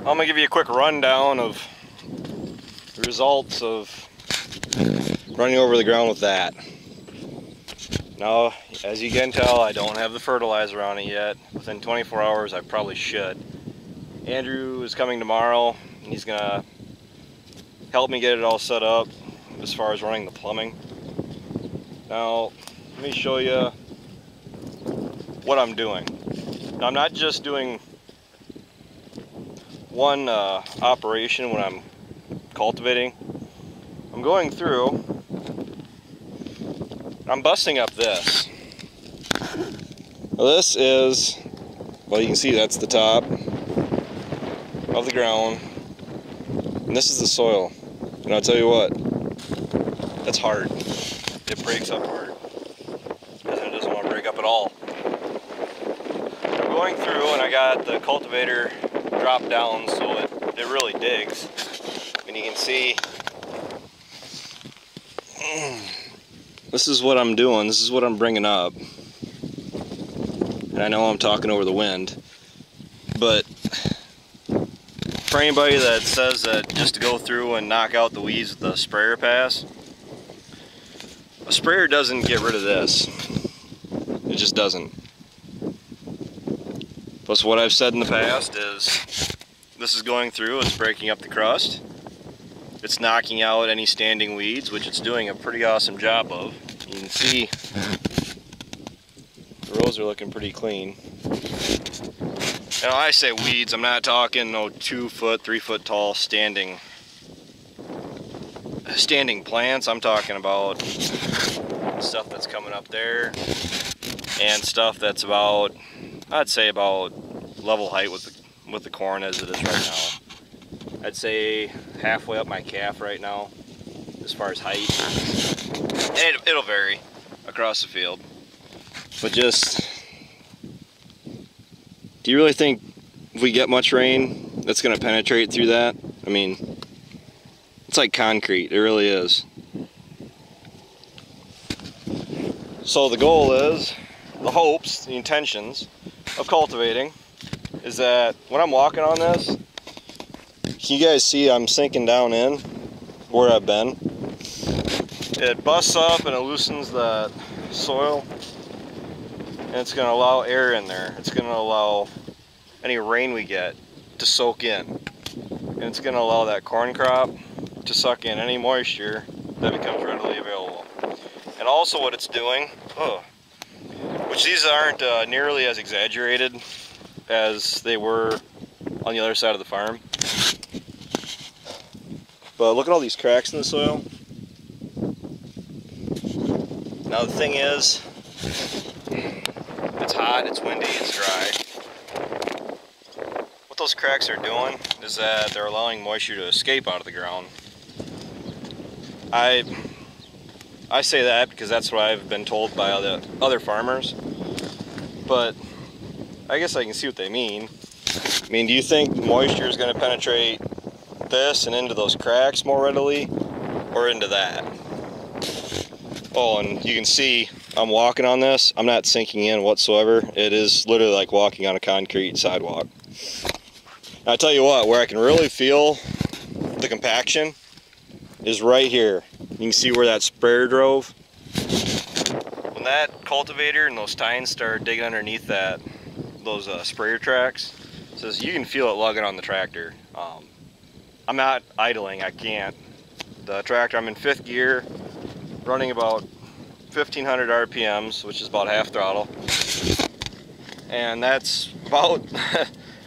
I'm gonna give you a quick rundown of the results of running over the ground with that. Now, as you can tell, I don't have the fertilizer on it yet. Within 24 hours, I probably should. Andrew is coming tomorrow, and he's gonna help me get it all set up as far as running the plumbing. Now, let me show you what I'm doing. Now, I'm not just doing one operation when I'm cultivating. I'm going through, I'm busting up this. Now this is, well, you can see that's the top of the ground, and this is the soil. And I'll tell you what, that's hard. It breaks up hard, and it doesn't want to break up at all. I'm going through, and I got the cultivator drop down so it really digs. And you can see, this is what I'm doing, this is what I'm bringing up. And I know I'm talking over the wind, but for anybody that says that just to go through and knock out the weeds with the sprayer pass, a sprayer doesn't get rid of this. It just doesn't. Plus, what I've said in the past is this is going through, it's breaking up the crust, it's knocking out any standing weeds, which it's doing a pretty awesome job of. You can see the rows are looking pretty clean. And when I say weeds, I'm not talking no 2 foot, 3 foot tall standing plants. I'm talking about stuff that's coming up there and stuff that's about, I'd say about level height with the corn as it is right now. I'd say halfway up my calf right now as far as height. And it'll vary across the field. But just, do you really think if we get much rain that's going to penetrate through that? I mean, it's like concrete, it really is. So the goal is, the hopes, the intentions of cultivating is that when I'm walking on this, can you guys see I'm sinking down in where I've been? It busts up and it loosens the soil, and it's going to allow air in there. It's going to allow any rain we get to soak in, and it's going to allow that corn crop to suck in any moisture that becomes readily available. And also what it's doing, which these aren't nearly as exaggerated as they were on the other side of the farm, but look at all these cracks in the soil. Now the thing is, it's hot, it's windy, it's dry. What those cracks are doing is that they're allowing moisture to escape out of the ground. I say that because that's what I've been told by other farmers, but I guess I can see what they mean. I mean, do you think moisture is going to penetrate this and into those cracks more readily, or into that? Oh, and you can see I'm walking on this. I'm not sinking in whatsoever. It is literally like walking on a concrete sidewalk. Now, I tell you what, where I can really feel the compaction is right here. You can see where that sprayer drove. When that cultivator and those tines start digging underneath those sprayer tracks, says you can feel it lugging on the tractor. I'm not idling, I can't. The tractor, I'm in 5th gear, running about 1500 RPMs, which is about half throttle. And that's about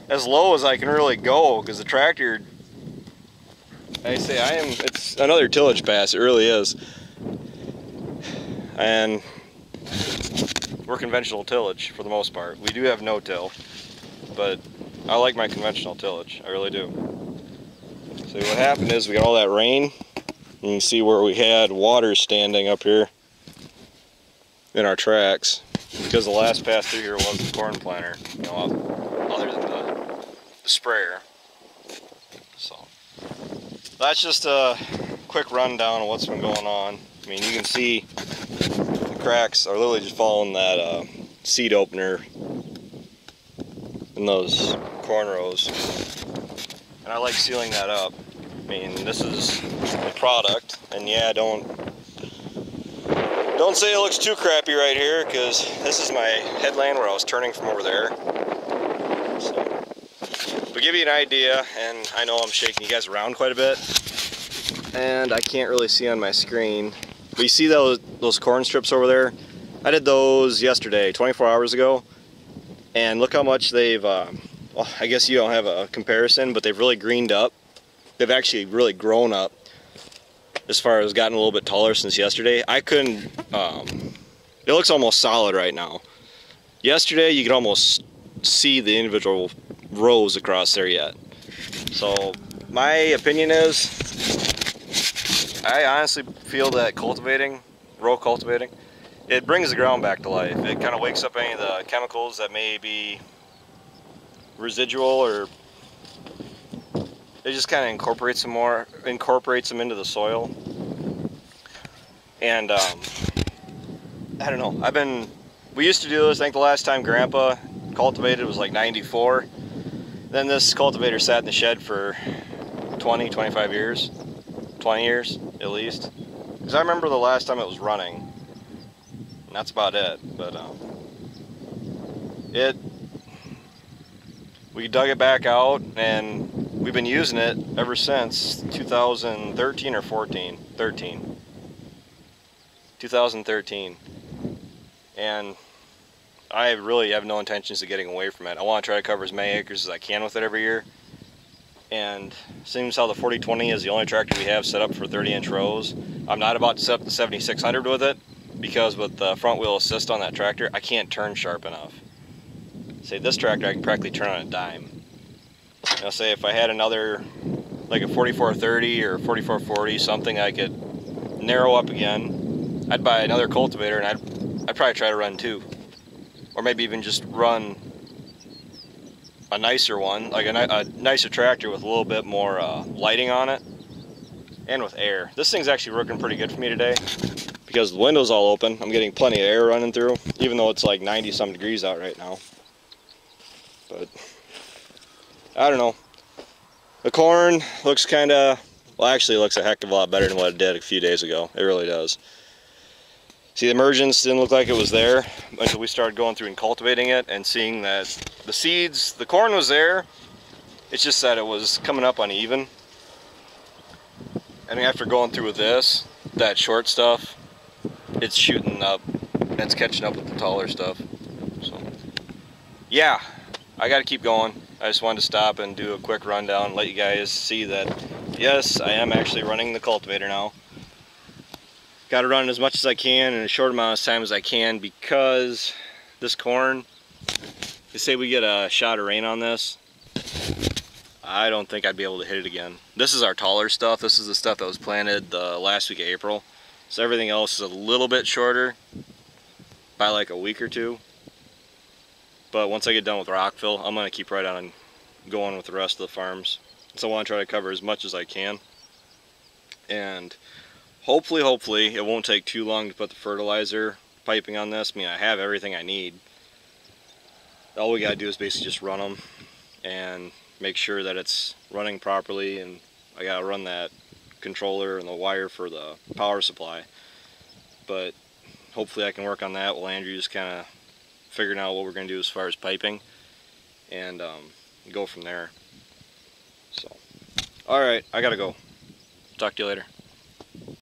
as low as I can really go, because the tractor, it's another tillage pass, it really is. And we're conventional tillage for the most part. We do have no-till, but I like my conventional tillage, I really do. So what happened is we got all that rain. You can see where we had water standing up here in our tracks, because the last pass through here was the corn planter, you know, other than the sprayer. So that's just a quick rundown of what's been going on. I mean, you can see the cracks are literally just following that seed opener in those corn rows. and I like sealing that up. I mean, this is the product, and yeah, don't say it looks too crappy right here, because this is my headland where I was turning from over there. So, to give you an idea, and I know I'm shaking you guys around quite a bit, and I can't really see on my screen, but you see those corn strips over there? I did those yesterday, 24 hours ago, and look how much they've, well, I guess you don't have a comparison, but they've really greened up. They've actually really grown up as far as gotten a little bit taller since yesterday. I couldn't, it looks almost solid right now. Yesterday you could almost see the individual rows across there yet. So my opinion is, I honestly feel that row cultivating, it brings the ground back to life. It kind of wakes up any of the chemicals that may be residual, or it just kind of incorporates them into the soil. And I don't know, we used to do this, I think the last time Grandpa cultivated was like 94. Then this cultivator sat in the shed for 20, 25 years. 20 years, at least. Because I remember the last time it was running. And that's about it. But we dug it back out, and we've been using it ever since 2013 or 14. 2013. And I really have no intentions of getting away from it. I want to try to cover as many acres as I can with it every year. And seems how the 4020 is the only tractor we have set up for 30-inch rows. I'm not about to set up the 7600 with it, because with the front wheel assist on that tractor, I can't turn sharp enough. Say this tractor, I can practically turn on a dime. Now say if I had another, like a 4430 or 4440, something I could narrow up again, I'd buy another cultivator, and I'd probably try to run two. Or maybe even just run a nicer one, like a nicer tractor with a little bit more lighting on it, and with air. This thing's actually working pretty good for me today, because the window's all open. I'm getting plenty of air running through, even though it's like 90-some degrees out right now. But I don't know. The corn looks kind of, well, actually it looks a heck of a lot better than what it did a few days ago. It really does. See, the emergence didn't look like it was there until we started going through and cultivating it and seeing that the seeds, the corn was there, it's just that it was coming up uneven. And after going through with this, that short stuff, it's shooting up and it's catching up with the taller stuff. So, yeah, I gotta keep going. I just wanted to stop and do a quick rundown and let you guys see that, yes, I am actually running the cultivator now. Got to run as much as I can in a short amount of time as I can, because this corn, they say we get a shot of rain on this, I don't think I'd be able to hit it again. This is our taller stuff. This is the stuff that was planted the last week of April. So everything else is a little bit shorter by like a week or two. But once I get done with Rockville, I'm going to keep right on going with the rest of the farms. So I want to try to cover as much as I can. And hopefully it won't take too long to put the fertilizer piping on this. I mean, I have everything I need. All we gotta do is basically just run them and make sure that it's running properly, and I gotta run that controller and the wire for the power supply. But hopefully I can work on that while Andrew's kind of figuring out what we're gonna do as far as piping, and go from there. So, alright, I gotta go. Talk to you later.